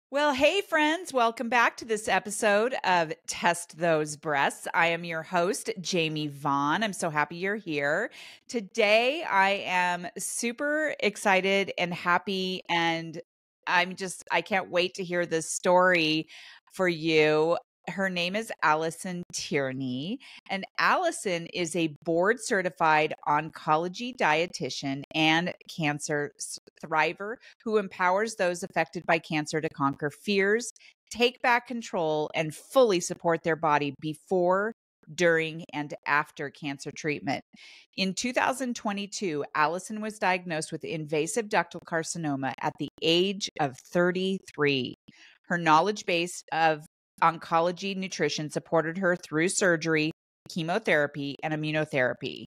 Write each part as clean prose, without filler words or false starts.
Well, hey, friends, welcome back to this episode of Test Those Breasts. I am your host, Jamie Vaughn. I'm so happy you're here. Today, I am super excited and happy, and I can't wait to hear this story for you. Her name is Alison Tierney, and Alison is a board certified oncology dietitian and cancer thriver who empowers those affected by cancer to conquer fears, take back control, and fully support their body before, during, and after cancer treatment. In 2022, Alison was diagnosed with invasive ductal carcinoma at the age of 33. Her knowledge base of oncology nutrition supported her through surgery, chemotherapy, and immunotherapy.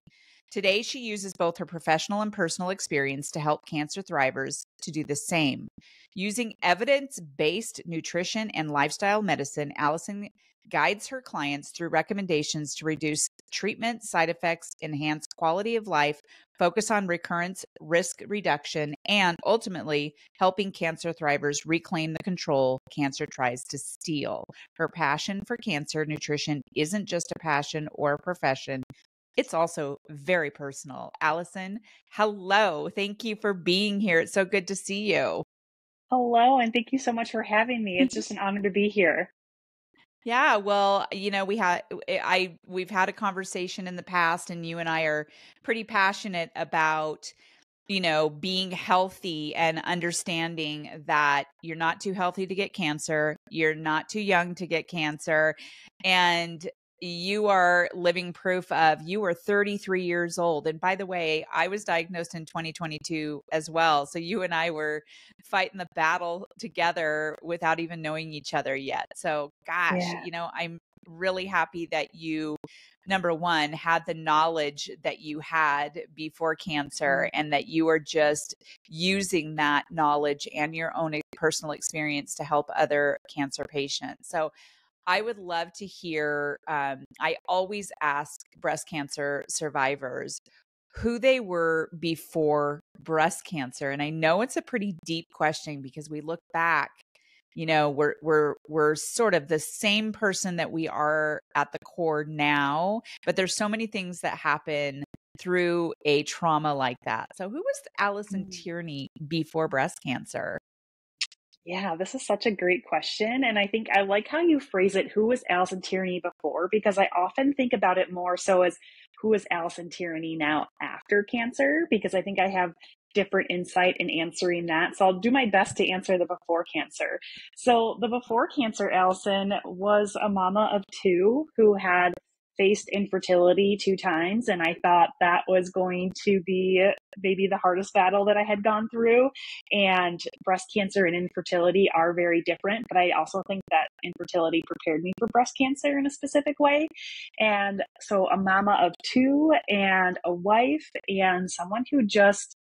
Today, she uses both her professional and personal experience to help cancer thrivers to do the same. Using evidence-based nutrition and lifestyle medicine, Alison guides her clients through recommendations to reduce treatment side effects, enhance quality of life, focus on recurrence risk reduction, and ultimately helping cancer thrivers reclaim the control cancer tries to steal. Her passion for cancer nutrition isn't just a passion or a profession. It's also very personal. Alison, hello. Thank you for being here. It's so good to see you. Hello, and thank you so much for having me. It's just an honor to be here. Yeah, well, we've had a conversation in the past, and you and I are pretty passionate about, being healthy and understanding that you're not too healthy to get cancer, you're not too young to get cancer, and you are living proof of you were 33 years old. And by the way, I was diagnosed in 2022 as well. So you and I were fighting the battle together without even knowing each other yet. So gosh, Yeah. I'm really happy that you, number one, had the knowledge that you had before cancer and that you are just using that knowledge and your own personal experience to help other cancer patients. So I would love to hear. I always ask breast cancer survivors who they were before breast cancer. And I know it's a pretty deep question because we look back, we're sort of the same person that we are at the core now, but there's so many things that happen through a trauma like that. So who was Alison Tierney before breast cancer? Yeah, this is such a great question. And I think I like how you phrase it, who was Alison Tierney before? Because I often think about it more so as who is Alison Tierney now after cancer? Because I think I have different insight in answering that. So I'll do my best to answer the before cancer. So the before cancer Alison was a mama of two who had faced infertility 2 times. And I thought that was going to be maybe the hardest battle that I had gone through. And breast cancer and infertility are very different, but I also think that infertility prepared me for breast cancer in a specific way. And so a mama of two and a wife and someone who just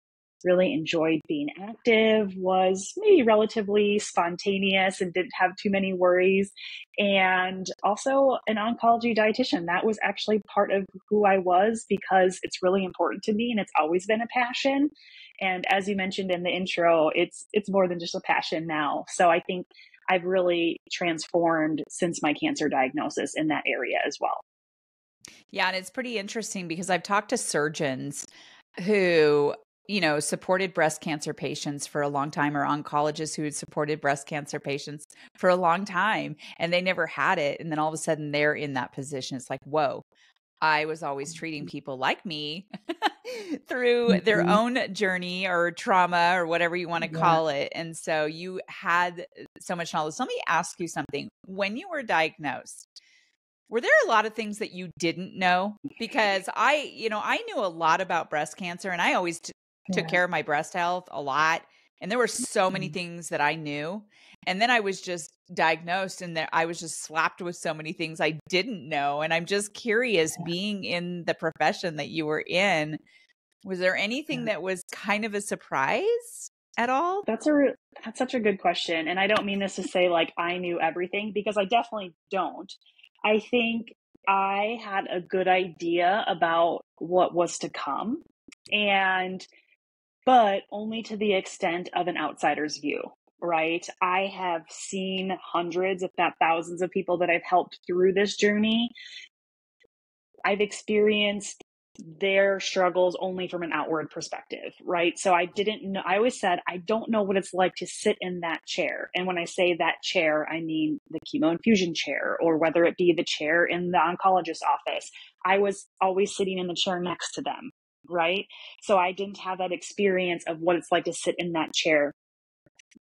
really enjoyed being active, was maybe relatively spontaneous and didn't have too many worries. And also an oncology dietitian. That was actually part of who I was because it's really important to me and it's always been a passion. And as you mentioned in the intro, it's more than just a passion now. So I think I've really transformed since my cancer diagnosis in that area as well. Yeah, and it's pretty interesting because I've talked to surgeons who, supported breast cancer patients for a long time, or oncologists who had supported breast cancer patients for a long time, and they never had it. And then all of a sudden they're in that position. It's like, whoa, I was always treating people like me through their Mhm. own journey or trauma or whatever you want to Yeah. call it. And so you had so much knowledge. So let me ask you something. When you were diagnosed, were there a lot of things that you didn't know? Because I knew a lot about breast cancer, and I always took Yeah. care of my breast health a lot. And there were so many Mhm. things that I knew. And then I was just diagnosed, and I was just slapped with so many things I didn't know. And I'm just curious, being in the profession that you were in, was there anything Yeah. that was kind of a surprise at all? That's such a good question. And I don't mean this to say like I knew everything because I definitely don't. I think I had a good idea about what was to come and but only to the extent of an outsider's view. right? I have seen hundreds, if not thousands of people that I've helped through this journey. I've experienced their struggles only from an outward perspective, right? So I didn't know, I always said, I don't know what it's like to sit in that chair. And when I say that chair, I mean the chemo infusion chair, or whether it be the chair in the oncologist's office. I was always sitting in the chair next to them, right? So I didn't have that experience of what it's like to sit in that chair.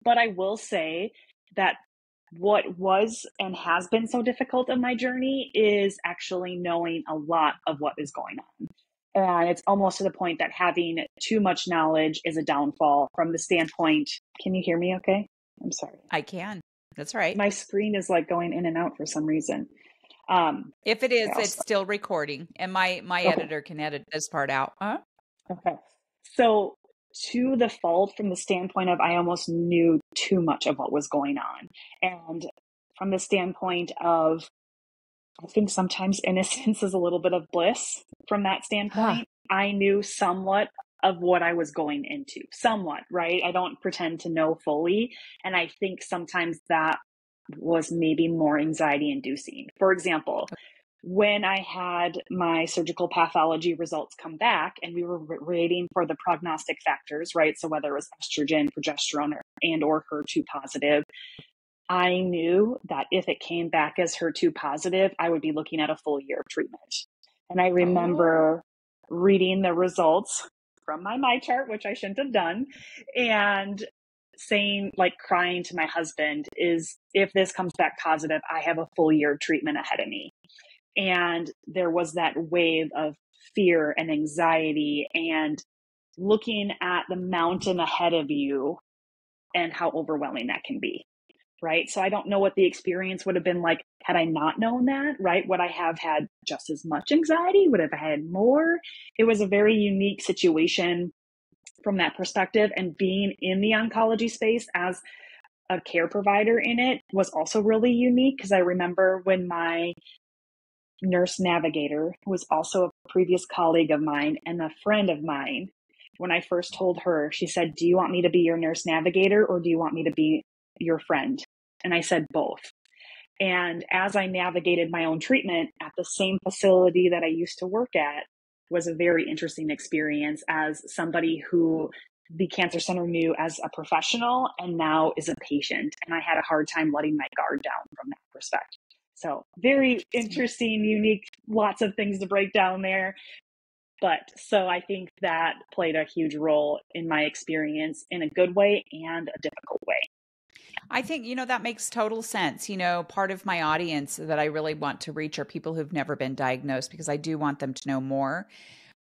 But I will say that what was and has been so difficult in my journey is actually knowing a lot of what is going on. And it's almost to the point that having too much knowledge is a downfall from the standpoint. Can you hear me okay? I'm sorry. I can. That's right. My screen is like going in and out for some reason. If it is, Okay, it's still recording, and my okay. editor can edit this part out. Huh? Okay. So to the fault from the standpoint of I almost knew too much of what was going on. And from the standpoint of I think sometimes innocence is a little bit of bliss from that standpoint. I knew somewhat of what I was going into, somewhat, right? I don't pretend to know fully. And I think sometimes that was maybe more anxiety inducing. For example, when I had my surgical pathology results come back and we were waiting for the prognostic factors, right? So whether it was estrogen, progesterone, or HER2 positive, I knew that if it came back as HER2 positive, I would be looking at a full year of treatment. And I remember reading the results from my chart, which I shouldn't have done, and saying, like crying to my husband, is if this comes back positive, I have a full year of treatment ahead of me. And there was that wave of fear and anxiety and looking at the mountain ahead of you and how overwhelming that can be. Right. So I don't know what the experience would have been like had I not known that, right? Would I have had just as much anxiety? Would I have had more? It was a very unique situation from that perspective. And being in the oncology space as a care provider in it was also really unique because I remember when my nurse navigator, who was also a previous colleague of mine and a friend of mine, when I first told her, she said, "Do you want me to be your nurse navigator or do you want me to be your friend?" And I said both. And as I navigated my own treatment at the same facility that I used to work at was a very interesting experience as somebody who the cancer center knew as a professional and now is a patient. And I had a hard time letting my guard down from that perspective. So very interesting, unique, lots of things to break down there. But so I think that played a huge role in my experience in a good way and a difficult way. I think, that makes total sense. Part of my audience that I really want to reach are people who've never been diagnosed because I do want them to know more.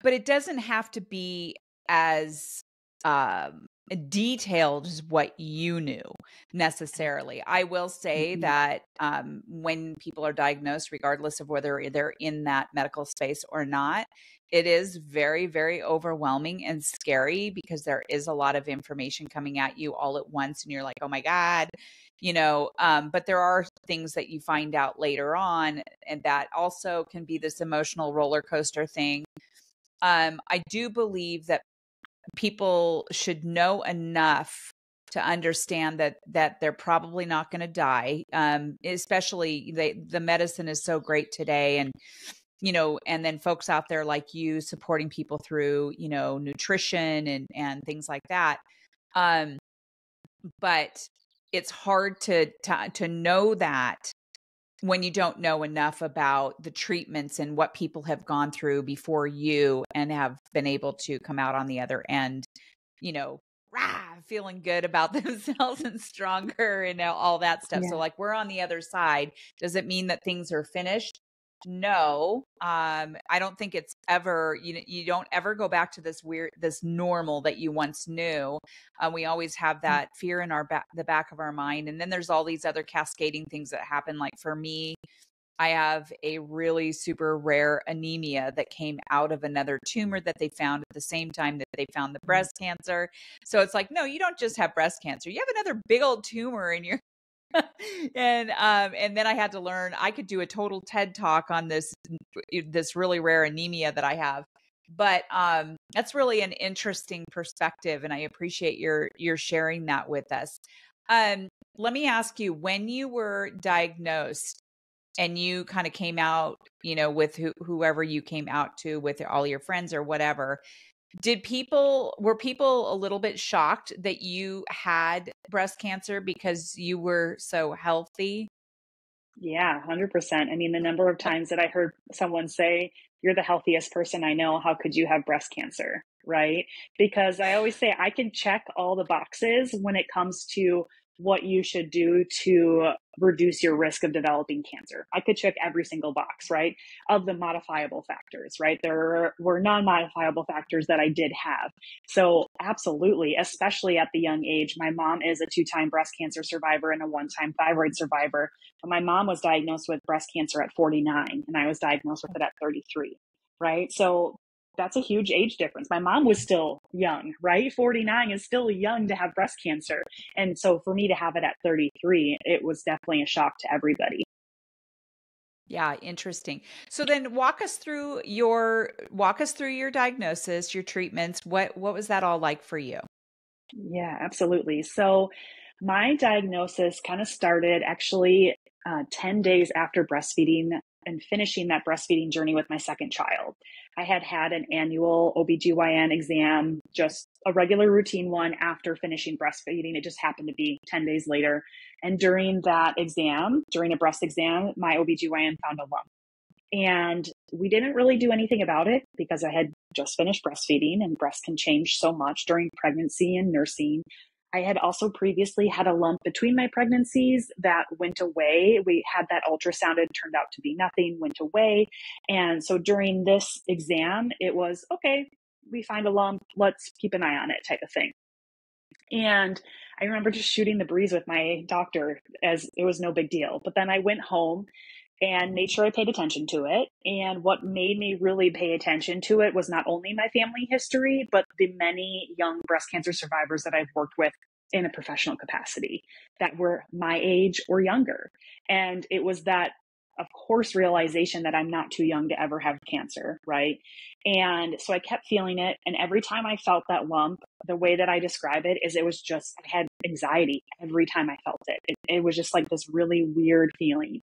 But it doesn't have to be as detailed as what you knew necessarily. I will say that when people are diagnosed, regardless of whether they're in that medical space or not, it is very, very overwhelming and scary because there is a lot of information coming at you all at once. And you're like, oh my God, but there are things that you find out later on. And that also can be this emotional roller coaster thing. I do believe that people should know enough to understand that they're probably not going to die. Especially the medicine is so great today, and and then folks out there like you supporting people through nutrition and things like that. But it's hard to know that when you don't know enough about the treatments and what people have gone through before you and have been able to come out on the other end, feeling good about themselves and stronger and all that stuff. Yeah. So like we're on the other side. Does it mean that things are finished? No. I don't think it's ever, you don't ever go back to this normal that you once knew. We always have that fear in the back of our mind. And then there's all these other cascading things that happen. Like for me, I have a really super rare anemia that came out of another tumor that they found at the same time that they found the breast cancer. So it's like, no, you don't just have breast cancer. You have another big old tumor in your and then I had to learn I could do a total TED talk on this really rare anemia that I have. But that's really an interesting perspective, and I appreciate your sharing that with us. Let me ask you, when you were diagnosed and you kind of came out, with whoever you came out to, with all your friends or whatever, were people a little bit shocked that you had breast cancer because you were so healthy? Yeah, 100%. I mean, the number of times that I heard someone say, "You're the healthiest person I know. How could you have breast cancer?" Right? Because I always say I can check all the boxes when it comes to what you should do to reduce your risk of developing cancer. I could check every single box, right? Of the modifiable factors, right? There were non modifiable factors that I did have. So, absolutely, especially at the young age. My mom is a 2-time breast cancer survivor and a 1-time thyroid survivor. But my mom was diagnosed with breast cancer at 49, and I was diagnosed with it at 33, right? So that's a huge age difference. My mom was still young, right? 49 is still young to have breast cancer. And so for me to have it at 33, it was definitely a shock to everybody. Yeah, interesting. So then walk us through your diagnosis, your treatments. What was that all like for you? Yeah, absolutely. So my diagnosis kind of started actually 10 days after breastfeeding and finishing that breastfeeding journey with my second child. I had had an annual OBGYN exam, just a regular routine one after finishing breastfeeding. It just happened to be 10 days later. And during that exam, during a breast exam, my OBGYN found a lump. And we didn't really do anything about it because I had just finished breastfeeding and breast can change so much during pregnancy and nursing. I had also previously had a lump between my pregnancies that went away. We had that ultrasounded, turned out to be nothing, went away. And so during this exam, it was okay, we find a lump, let's keep an eye on it type of thing. And I remember just shooting the breeze with my doctor as it was no big deal. But then I went home and made sure I paid attention to it. And what made me really pay attention to it was not only my family history, but the many young breast cancer survivors that I've worked with in a professional capacity that were my age or younger. And it was that, of course, realization that I'm not too young to ever have cancer, right? And so I kept feeling it. And every time I felt that lump, the way that I describe it is it was just, I had anxiety every time I felt it. It was just like this really weird feeling.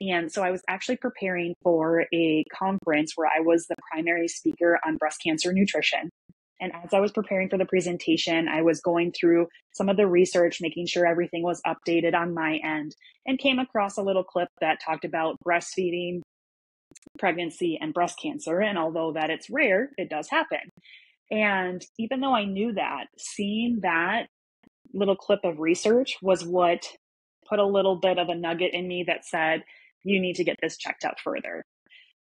And so I was actually preparing for a conference where I was the primary speaker on breast cancer nutrition. And as I was preparing for the presentation, I was going through some of the research, making sure everything was updated on my end, and came across a little clip that talked about breastfeeding, pregnancy, and breast cancer. And although that it's rare, it does happen. And even though I knew that, seeing that little clip of research was what put a little bit of a nugget in me that said, you need to get this checked out further.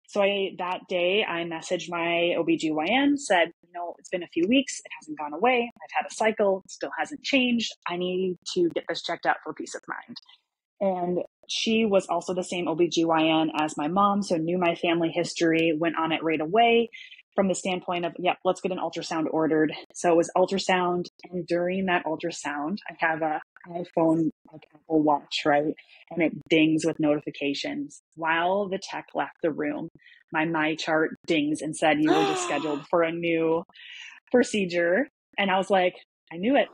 So that day I messaged my OBGYN, said, it's been a few weeks. It hasn't gone away. I've had a cycle. It still hasn't changed. I need to get this checked out for peace of mind. And she was also the same OBGYN as my mom, so knew my family history, went on it right away from the standpoint of, yep, let's get an ultrasound ordered. So it was ultrasound. And during that ultrasound, I have a iPhone, like Apple Watch, right? And it dings with notifications. While the tech left the room, my MyChart dings and said, you were just scheduled for a new procedure. And I was like, I knew it.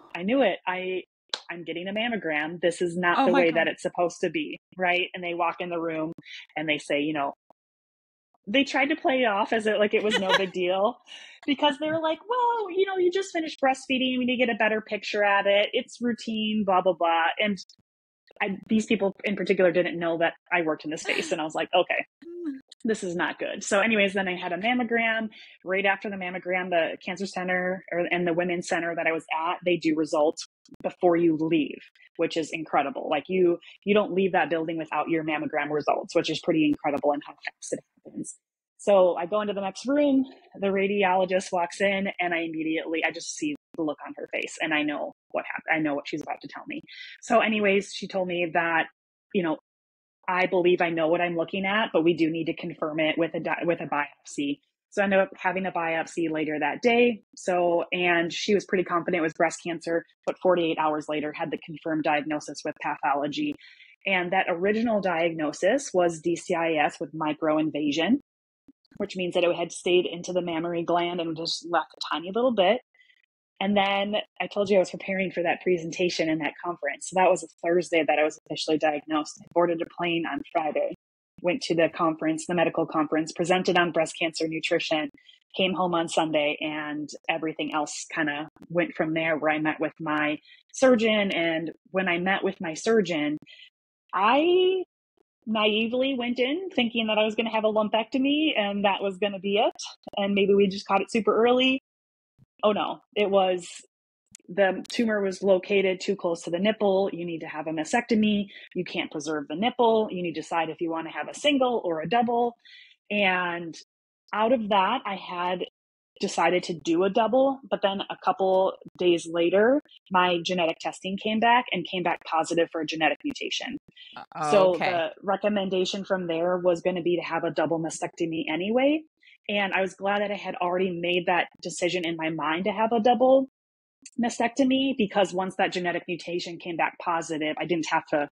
I'm getting a mammogram. This is not Oh the my way God. that it's supposed to be, right? And they walk in the room and they say, they tried to play it off as it was no big deal because they were like, well, you just finished breastfeeding. We need to get a better picture at it. It's routine, blah, blah, blah. And these people in particular didn't know that I worked in the space. And I was like, okay, this is not good. So anyways, then I had a mammogram. Right after the mammogram, the cancer center and the women's center that I was at, they do results before you leave, which is incredible. Like you don't leave that building without your mammogram results, which is pretty incredible in how fast it happens. So I go into the next room, the radiologist walks in, and I just see the look on her face and I know what happened. I know what she's about to tell me. So anyways, she told me that, I believe I know what I'm looking at, but we do need to confirm it with a biopsy. So I ended up having a biopsy later that day. And she was pretty confident it was breast cancer, but 48 hours later had the confirmed diagnosis with pathology. And that original diagnosis was DCIS with microinvasion, which means that it had stayed into the mammary gland and just left a tiny little bit. And then I told you I was preparing for that presentation and that conference. So that was a Thursday that I was officially diagnosed. I boarded a plane on Friday, went to the conference, the medical conference, presented on breast cancer nutrition, came home on Sunday, and everything else kind of went from there, where I met with my surgeon. And when I met with my surgeon, I naively went in thinking that I was going to have a lumpectomy and that was going to be it. And maybe we just caught it super early. Oh no, the tumor was located too close to the nipple. You need to have a mastectomy. You can't preserve the nipple. You need to decide if you want to have a single or a double. And out of that, I had decided to do a double, but then a couple days later, my genetic testing came back positive for a genetic mutation. So Okay. the recommendation from there was going to be to have a double mastectomy anyway. And I was glad that I had already made that decision in my mind to have a double mastectomy, because once that genetic mutation came back positive, I didn't have to.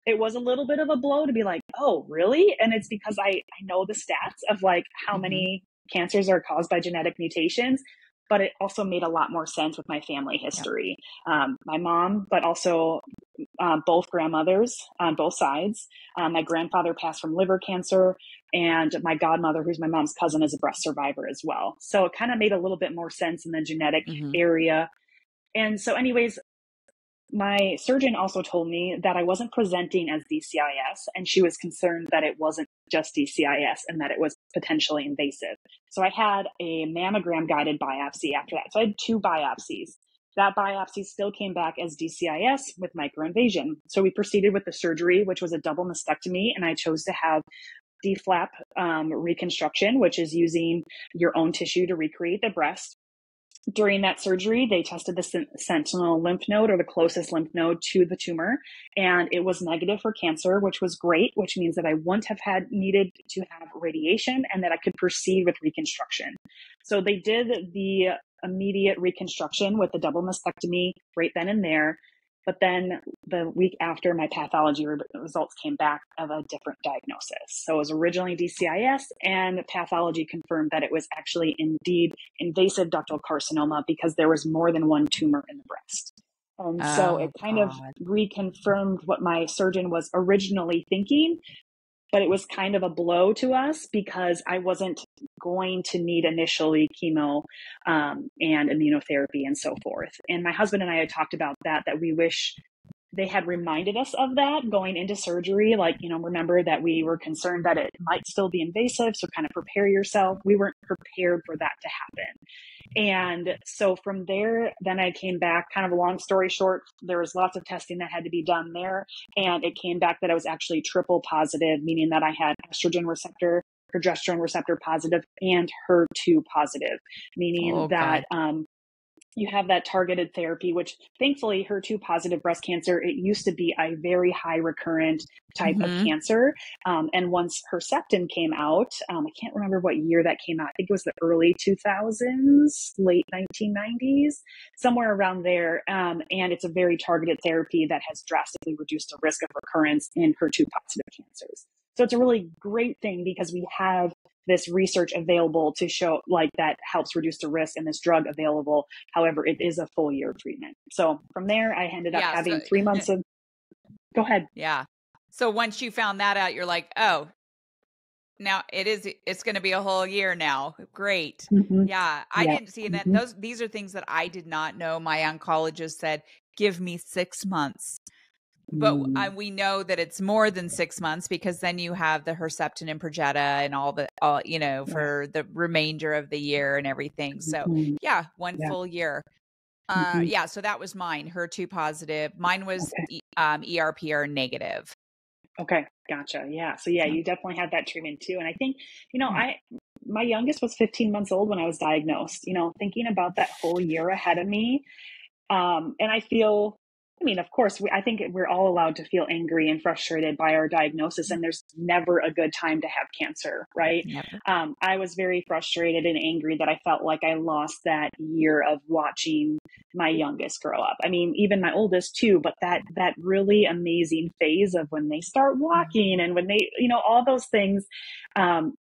It was a little bit of a blow to be like, oh, really? And it's because I know the stats of like how many cancers are caused by genetic mutations, but it also made a lot more sense with my family history. Yep. My mom, but also both grandmothers on both sides. My grandfather passed from liver cancer, and my godmother, who's my mom's cousin, is a breast survivor as well. So it kind of made a little bit more sense in the genetic area. And so anyways, my surgeon also told me that I wasn't presenting as DCIS, and she was concerned that it wasn't just DCIS and that it was potentially invasive. So I had a mammogram guided biopsy after that. So I had 2 biopsies. That biopsy still came back as DCIS with microinvasion. So we proceeded with the surgery, which was a double mastectomy, and I chose to have D-flap reconstruction, which is using your own tissue to recreate the breast. During that surgery, they tested the sentinel lymph node, or the closest lymph node to the tumor, and it was negative for cancer, which was great, which means that I wouldn't have needed to have radiation, and that I could proceed with reconstruction. So they did the immediate reconstruction with the double mastectomy right then and there. But then the week after, my pathology results came back of a different diagnosis. So it was originally DCIS, and pathology confirmed that it was actually indeed invasive ductal carcinoma, because there was more than one tumor in the breast. And so it kind of reconfirmed what my surgeon was originally thinking, but it was kind of a blow to us because I wasn't going to need initially chemo and immunotherapy and so forth. And my husband and I had talked about that we wish they had reminded us of that going into surgery. Like, remember that we were concerned that it might still be invasive, so kind of prepare yourself. We weren't prepared for that to happen. And so from there, then I came back, kind of a long story short, there was lots of testing that had to be done there. And it came back that I was actually triple positive, meaning that I had estrogen receptor, progesterone receptor positive, and HER2 positive, meaning that you have that targeted therapy, which thankfully HER2 positive breast cancer, it used to be a very high recurrent type of cancer. And once Herceptin came out, I can't remember what year that came out. I think it was the early 2000s, late 1990s, somewhere around there. And it's a very targeted therapy that has drastically reduced the risk of recurrence in HER2 positive cancers. So it's a really great thing because we have this research available to show like that helps reduce the risk, and this drug available. However, it is a full year treatment. So from there, I ended up having 3 months of, go ahead. Yeah. So once you found that out, you're like, oh, now it's going to be a whole year now. Great. Yeah. I didn't see that. These are things that I did not know. My oncologist said, give me 6 months. But we know that it's more than 6 months, because then you have the Herceptin and Perjeta and all for the remainder of the year and everything. So one full year. So that was mine, HER2 positive. Mine was ERPR negative. Okay, gotcha. Yeah. So you definitely had that treatment too. And I think, my youngest was 15 months old when I was diagnosed, thinking about that whole year ahead of me. And I feel, of course, I think we're all allowed to feel angry and frustrated by our diagnosis, and there's never a good time to have cancer, right? I was very frustrated and angry that I felt like I lost that year of watching my youngest grow up. Even my oldest too, but that really amazing phase of when they start walking and when they, all those things,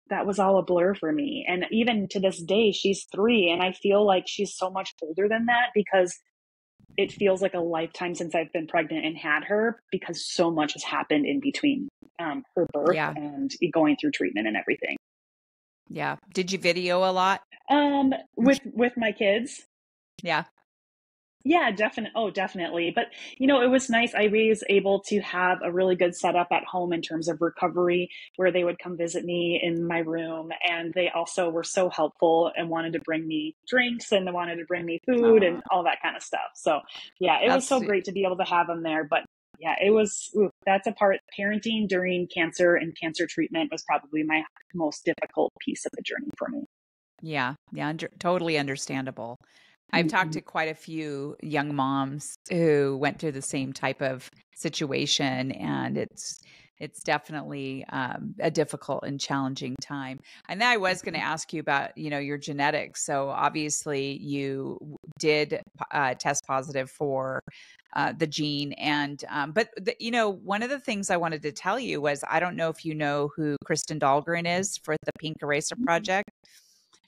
that was all a blur for me. And even to this day, she's 3, and I feel like she's so much older than that because it feels like a lifetime since I've been pregnant and had her, because so much has happened in between her birth Yeah. and going through treatment and everything. Yeah. Did you video a lot? With my kids. Yeah. Yeah, definitely. Oh, definitely. But, it was nice. I was able to have a really good setup at home in terms of recovery, where they would come visit me in my room. And they also were so helpful and wanted to bring me drinks and they wanted to bring me food Oh, and all that kind of stuff. So yeah, it was that's so great to be able to have them there. But yeah, it was, that's a part. Parenting during cancer and cancer treatment was probably my most difficult piece of the journey for me. yeah. Yeah. Totally understandable. I've talked to quite a few young moms who went through the same type of situation, and it's definitely a difficult and challenging time. And then I was going to ask you about, your genetics. So obviously you did test positive for the gene, and one of the things I wanted to tell you was, I don't know if you know who Kristen Dahlgren is for the Pink Eraser Project.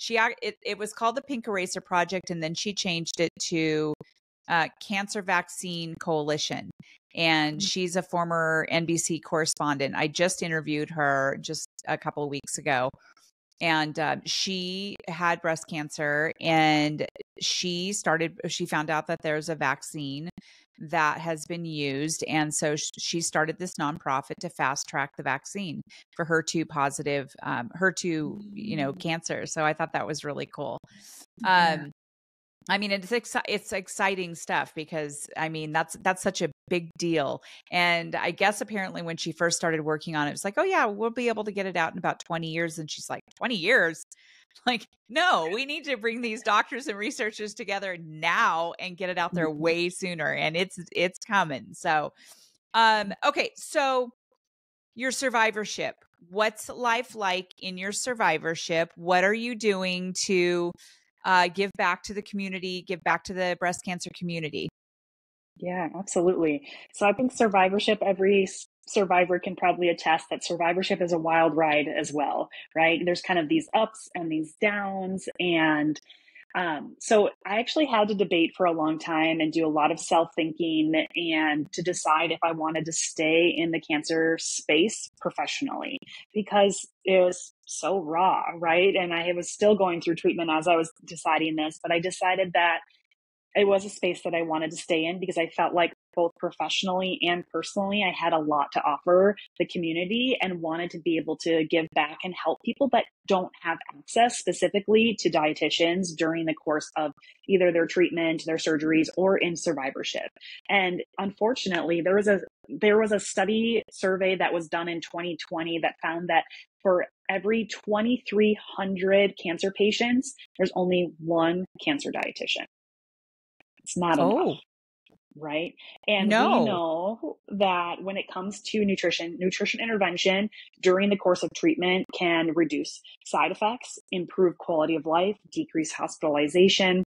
It was called the Pink Eraser Project, and then she changed it to Cancer Vaccine Coalition. And she's a former NBC correspondent. I just interviewed her just a couple of weeks ago, and she had breast cancer, and she found out that there's a vaccine that has been used, and so she started this nonprofit to fast track the vaccine for HER2 positive HER2 cancer. So I thought that was really cool. Yeah. I mean, it's exciting stuff, because I mean, that's such a big deal. And I guess apparently when she first started working on it, it's like, oh yeah, we'll be able to get it out in about 20 years. And she's like, 20 years? Like, no, we need to bring these doctors and researchers together now and get it out there way sooner. And it's coming. So, okay. So your survivorship, what's life like in your survivorship? What are you doing to give back to the community, give back to the breast cancer community? Yeah, absolutely. So I think survivorship, every survivor can probably attest that survivorship is a wild ride as well, right? There's kind of these ups and these downs. And so I actually had to debate for a long time and do a lot of self-thinking and to decide if I wanted to stay in the cancer space professionally, because it was so raw, right? And I was still going through treatment as I was deciding this, but I decided that it was a space that I wanted to stay in because I felt like both professionally and personally, I had a lot to offer the community and wanted to be able to give back and help people that don't have access specifically to dietitians during the course of either their treatment, their surgeries, or in survivorship. And unfortunately, there was a study survey that was done in 2020 that found that for every 2,300 cancer patients, there's only one cancer dietitian. It's not enough, Oh, right? And we no. know that when it comes to nutrition intervention during the course of treatment can reduce side effects, improve quality of life, decrease hospitalization,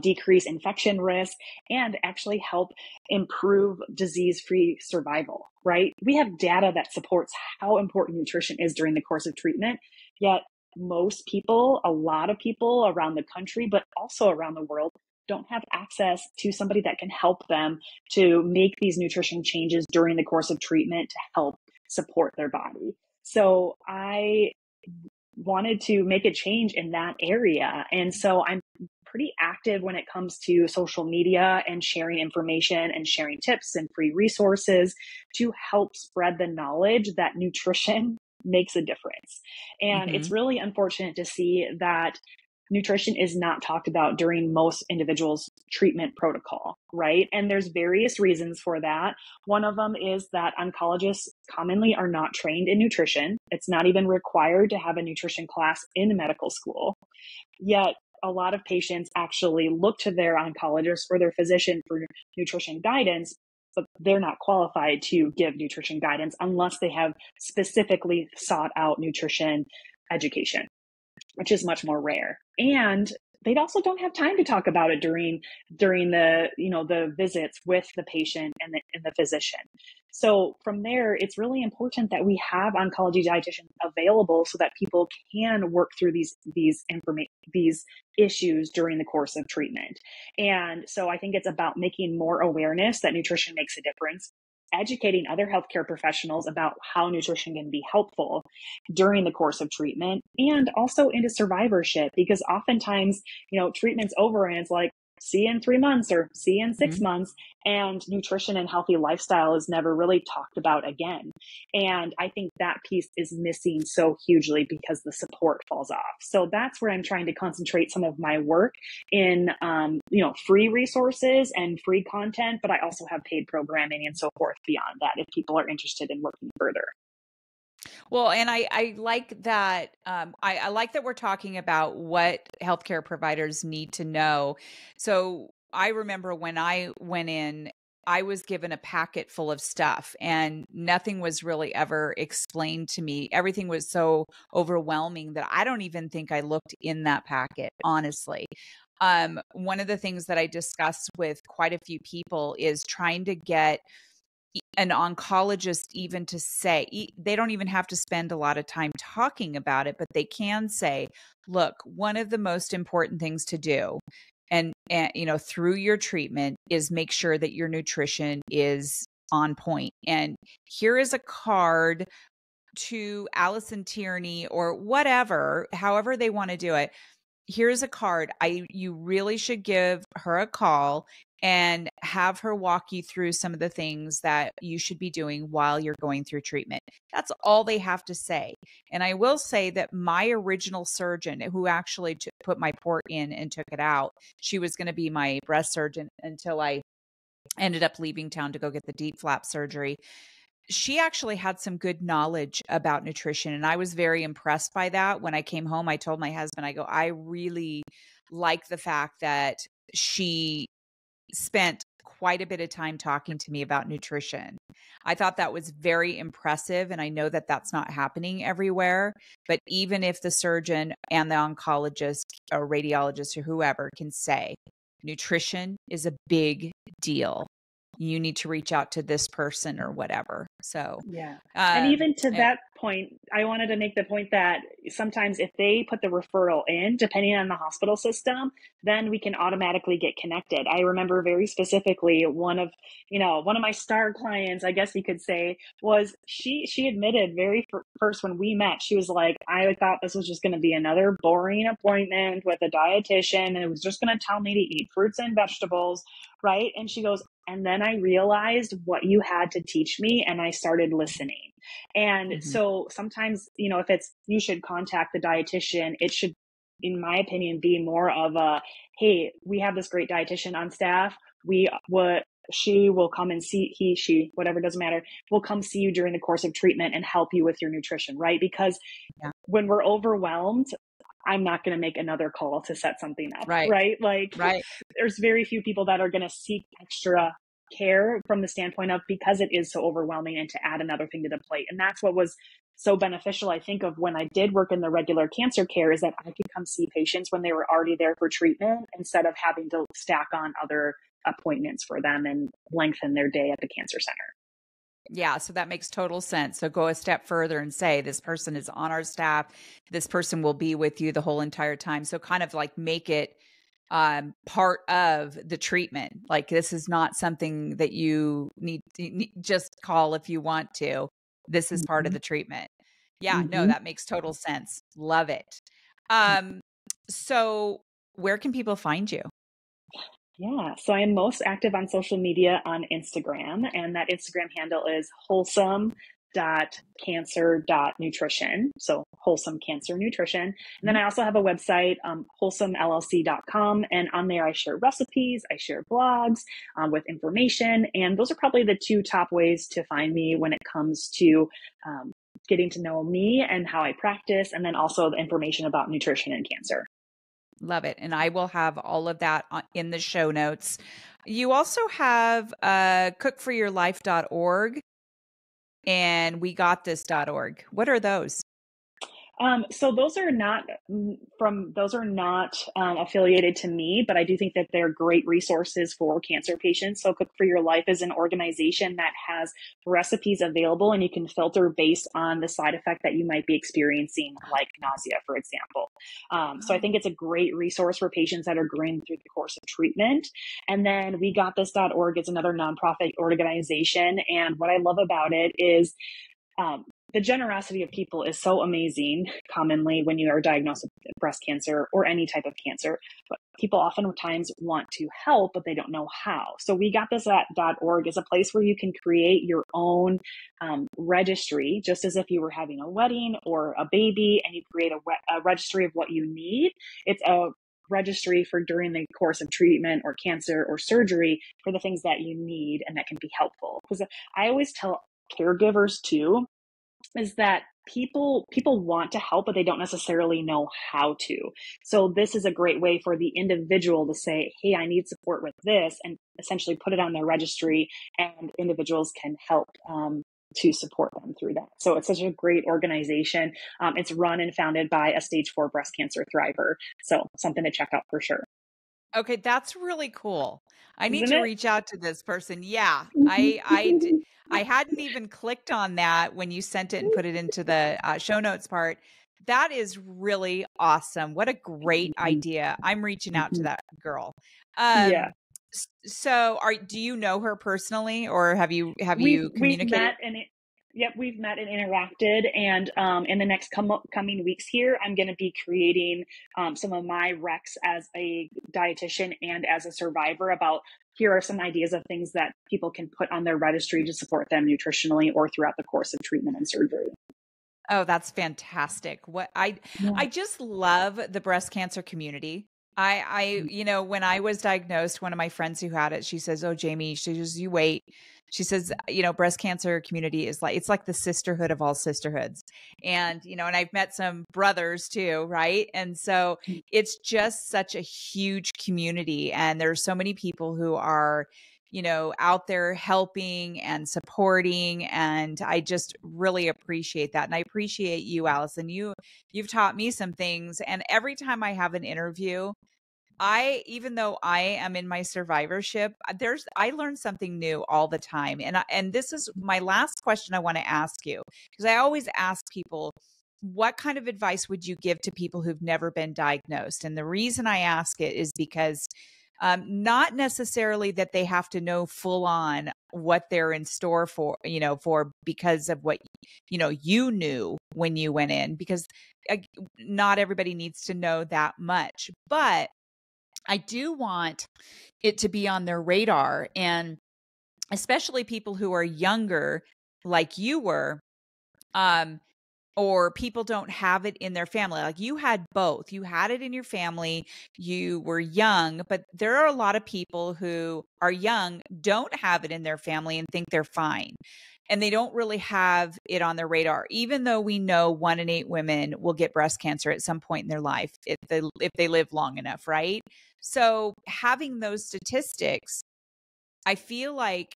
decrease infection risk, and actually help improve disease-free survival, right? We have data that supports how important nutrition is during the course of treatment, yet most people, a lot of people around the country, but also around the world, don't have access to somebody that can help them to make these nutrition changes during the course of treatment to help support their body. So I wanted to make a change in that area. And so I'm pretty active when it comes to social media and sharing information and sharing tips and free resources to help spread the knowledge that nutrition makes a difference. And Mm-hmm. it's really unfortunate to see that nutrition is not talked about during most individuals' treatment protocol, right? And there's various reasons for that. One of them is that oncologists commonly are not trained in nutrition. It's not even required to have a nutrition class in medical school. Yet a lot of patients actually look to their oncologist or their physician for nutrition guidance, but they're not qualified to give nutrition guidance unless they have specifically sought out nutrition education, which is much more rare. And they also don't have time to talk about it during the, the visits with the patient and the physician. So from there, it's really important that we have oncology dietitians available so that people can work through these issues during the course of treatment. And so I think it's about making more awareness that nutrition makes a difference, educating other healthcare professionals about how nutrition can be helpful during the course of treatment, and also into survivorship, because oftentimes, treatment's over and it's like, see you in 3 months or see you in 6 months. And nutrition and healthy lifestyle is never really talked about again. And I think that piece is missing so hugely because the support falls off. So that's where I'm trying to concentrate some of my work in, free resources and free content, but I also have paid programming and so forth beyond that if people are interested in working further. Well, and I like that. I like that we're talking about what healthcare providers need to know. So I remember when I went in, I was given a packet full of stuff and nothing was really ever explained to me. Everything was so overwhelming that I don't even think I looked in that packet, honestly. One of the things that I discussed with quite a few people is trying to get an oncologist even to say, they don't even have to spend a lot of time talking about it, but they can say, look, one of the most important things to do and through your treatment is make sure that your nutrition is on point. And here is a card to Alison Tierney or whatever, however they want to do it. Here's a card. You really should give her a call and have her walk you through some of the things that you should be doing while you're going through treatment. That's all they have to say. And I will say that my original surgeon, who actually put my port in and took it out, she was going to be my breast surgeon until I ended up leaving town to go get the DIEP flap surgery. She actually had some good knowledge about nutrition. And I was very impressed by that. When I came home, I told my husband, I really like the fact that she spent quite a bit of time talking to me about nutrition. I thought that was very impressive. And I know that that's not happening everywhere. But even if the surgeon and the oncologist or radiologist or whoever can say, nutrition is a big deal, you need to reach out to this person or whatever. So, yeah. And even to yeah. that point, I wanted to make the point that sometimes if they put the referral in, depending on the hospital system, then we can automatically get connected. I remember very specifically one of my star clients, I guess you could say, was she admitted very first when we met, she was like, I thought this was just going to be another boring appointment with a dietitian and it was just going to tell me to eat fruits and vegetables, right? And she goes, and then I realized what you had to teach me and I started listening. And so sometimes, if it's, you should contact the dietitian, it should, in my opinion, be more of a, hey, we have this great dietitian on staff. She will come and see, she, whatever, doesn't matter, will come see you during the course of treatment and help you with your nutrition, right? Because when we're overwhelmed, I'm not going to make another call to set something up, right? Like, there's very few people that are going to seek extra care from the standpoint of, because it is so overwhelming, and to add another thing to the plate. And that's what was so beneficial, I think, of when I did work in the regular cancer care, is that I could come see patients when they were already there for treatment instead of having to stack on other appointments for them and lengthen their day at the cancer center. Yeah, so that makes total sense. So go a step further and say, this person is on our staff. This person will be with you the whole entire time. So kind of like make it part of the treatment. Like, this is not something that you need to just call if you want to. This is part of the treatment. Yeah, no, that makes total sense. Love it. So where can people find you? Yeah, so I am most active on social media on Instagram, and that Instagram handle is wholesome.cancer.nutrition. So wholesome cancer nutrition. And then I also have a website, wholesomellc.com. And on there, I share recipes, I share blogs with information. And those are probably the two top ways to find me when it comes to getting to know me and how I practice, and then also the information about nutrition and cancer. Love it. And I will have all of that in the show notes. You also have cookforyourlife.org and wegotthis.org. What are those? So those are not affiliated to me, but I do think that they're great resources for cancer patients. So Cook for Your Life is an organization that has recipes available, and you can filter based on the side effect that you might be experiencing, like nausea, for example. So I think it's a great resource for patients that are going through the course of treatment. And then WeGotThis.org is another nonprofit organization. And what I love about it is um, the generosity of people is so amazing commonly when you are diagnosed with breast cancer or any type of cancer. But people oftentimes want to help, but they don't know how. So WeGotThis.org is a place where you can create your own registry, just as if you were having a wedding or a baby, and you create a registry of what you need. It's a registry for during the course of treatment or cancer or surgery for the things that you need and that can be helpful. Because I always tell caregivers too, is that people want to help, but they don't necessarily know how to. So this is a great way for the individual to say, hey, I need support with this, and essentially put it on their registry, and individuals can help to support them through that. So it's such a great organization. It's run and founded by a stage 4 breast cancer thriver. So something to check out for sure. Okay, that's really cool. I need Isn't to it? reach out to this person. Yeah, I hadn't even clicked on that when you sent it and put it into the show notes part. That is really awesome. What a great idea. I'm reaching out to that girl. Yeah. So do you know her personally, or have you We've communicated? met and we've met and interacted. And in the next coming weeks here, I'm going to be creating some of my recs as a dietitian and as a survivor about here are some ideas of things that people can put on their registry to support them nutritionally or throughout the course of treatment and surgery. Oh, that's fantastic. What Yeah. I just love the breast cancer community. When I was diagnosed, one of my friends who had it, she says, "Oh, Jamie," she says, "you wait." She says, breast cancer community is like, it's like the sisterhood of all sisterhoods. And, and I've met some brothers too, right? And so it's just such a huge community. And there's so many people who are, out there helping and supporting. And I just really appreciate that. And I appreciate you, Allison. You've taught me some things. And every time I have an interview, even though I am in my survivorship, I learn something new all the time. And this is my last question I want to ask you, because I always ask people, what kind of advice would you give to people who've never been diagnosed? And the reason I ask it is because not necessarily that they have to know full on what they're in store for, because of what, you knew when you went in, because not everybody needs to know that much. But I do want it to be on their radar, and especially people who are younger, like you were, or people don't have it in their family. Like you had both. You had it in your family. You were young, but there are a lot of people who are young, don't have it in their family, and think they're fine. And they don't really have it on their radar, even though we know 1 in 8 women will get breast cancer at some point in their life if they live long enough, right? So having those statistics, I feel like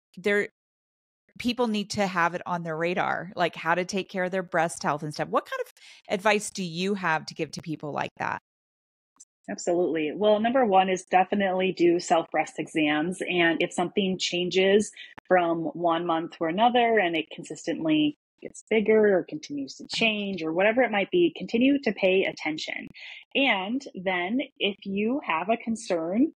people need to have it on their radar, like how to take care of their breast health and stuff. What kind of advice do you have to give to people like that? Absolutely. Well, number one is definitely do self breast exams. And if something changes from 1 month to another and it consistently gets bigger or continues to change or whatever it might be, continue to pay attention. And then if you have a concern,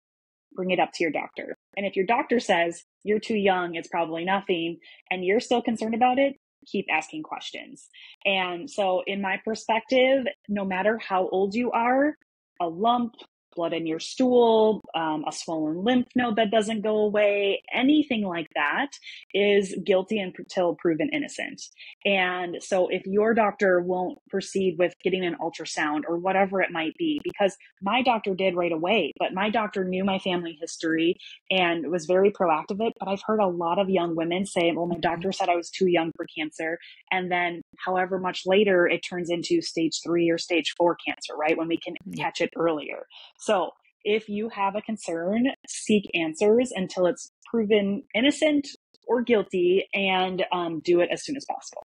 bring it up to your doctor. And if your doctor says you're too young, it's probably nothing, and you're still concerned about it, keep asking questions. And so, in my perspective, no matter how old you are, a lump, blood in your stool, a swollen lymph node that doesn't go away, anything like that is guilty until proven innocent. And so if your doctor won't proceed with getting an ultrasound or whatever it might be, because my doctor did right away, but my doctor knew my family history and was very proactive. But I've heard a lot of young women say, well, my doctor said I was too young for cancer. And then however much later it turns into stage 3 or stage 4 cancer, right? When we can catch it earlier. So if you have a concern, seek answers until it's proven innocent or guilty, and do it as soon as possible.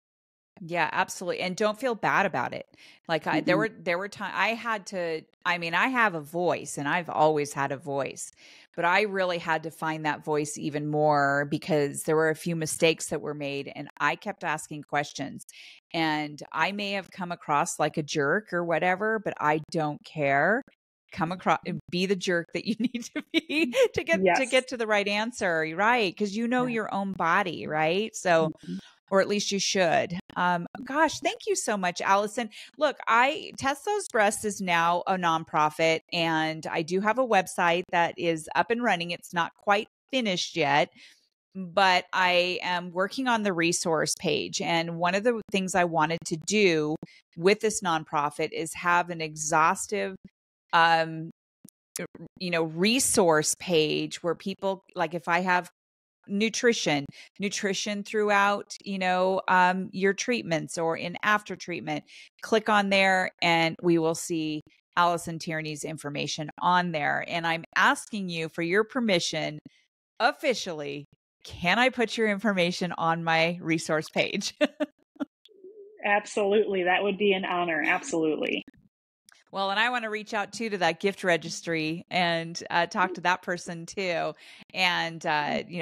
Yeah, absolutely. And don't feel bad about it. Like Mm-mm. there were times I had to, I mean, I have a voice and I've always had a voice, but I really had to find that voice even more because there were a few mistakes that were made and I kept asking questions. And I may have come across like a jerk or whatever, but I don't care. Come across, be the jerk that you need to be to Yes. get to the right answer, right? Because you know Yeah. your own body, right? So Mhm. or at least you should. Gosh, thank you so much, Allison. Look, I Test Those Breasts is now a nonprofit, and I do have a website that is up and running. It's not quite finished yet, but I am working on the resource page. And one of the things I wanted to do with this nonprofit is have an exhaustive um resource page where people, like, if I have nutrition throughout, your treatments or in after treatment, click on there and we will see Alison Tierney's information on there. And I'm asking you for your permission officially. Can I put your information on my resource page? Absolutely. That would be an honor. Absolutely. Well, and I want to reach out too to that gift registry and talk to that person too, and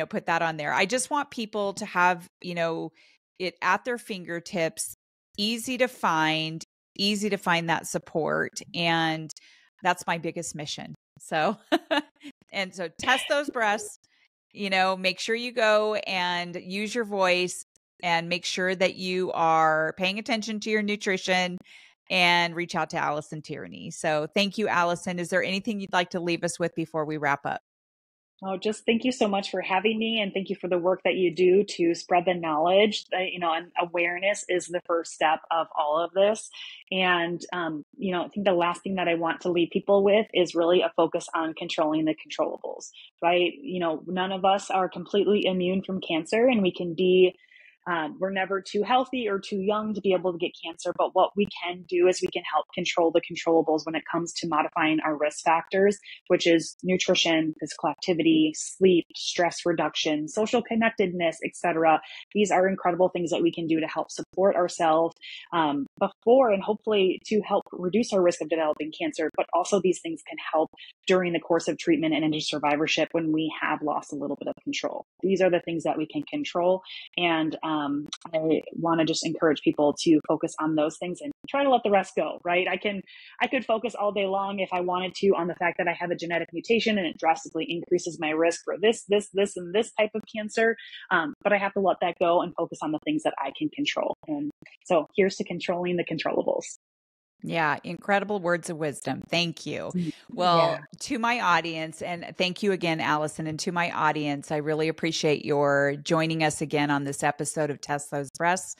put that on there. I just want people to have it at their fingertips, easy to find that support, and that's my biggest mission. So, and so test those breasts. Make sure you go and use your voice, and make sure that you are paying attention to your nutrition and reach out to Alison Tierney. So thank you, Allison. Is there anything you'd like to leave us with before we wrap up? Oh, just thank you so much for having me, and thank you for the work that you do to spread the knowledge. And awareness is the first step of all of this. And I think the last thing that I want to leave people with is really a focus on controlling the controllables, right? None of us are completely immune from cancer, and we can be we're never too healthy or too young to be able to get cancer, but what we can do is we can help control the controllables when it comes to modifying our risk factors, which is nutrition, physical activity, sleep, stress reduction, social connectedness, etc. These are incredible things that we can do to help support ourselves before and hopefully to help reduce our risk of developing cancer. But also these things can help during the course of treatment and into survivorship when we have lost a little bit of control. These are the things that we can control. And I want to just encourage people to focus on those things and try to let the rest go, right? I could focus all day long if I wanted to on the fact that I have a genetic mutation and it drastically increases my risk for this, and this type of cancer. But I have to let that go and focus on the things that I can control. And so here's to controlling the controllables. Yeah, incredible words of wisdom. Thank you. Yeah. Well, to my audience, and thank you again, Allison, and to my audience, I really appreciate your joining us again on this episode of Test Those Breasts.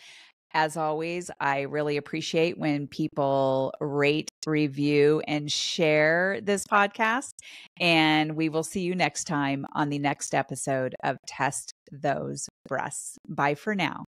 As always, I really appreciate when people rate, review, and share this podcast. And we will see you next time on the next episode of Test Those Breasts. Bye for now.